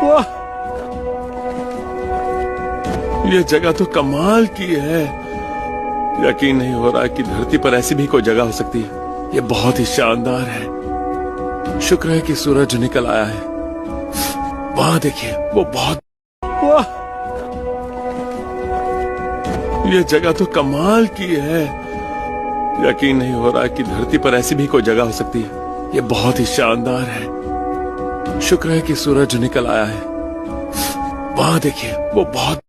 वाह, ये जगह तो कमाल की है। यकीन नहीं हो रहा कि धरती पर ऐसी भी कोई जगह हो सकती है। ये बहुत ही शानदार है। शुक्र है कि सूरज निकल आया है। वहां देखिए, वो बहुत, वाह, ये जगह तो कमाल की है। यकीन नहीं हो रहा कि धरती पर ऐसी भी कोई जगह हो सकती है। ये बहुत ही शानदार है। शुक्र है कि सूरज निकल आया है। वहां देखिए, वो बहुत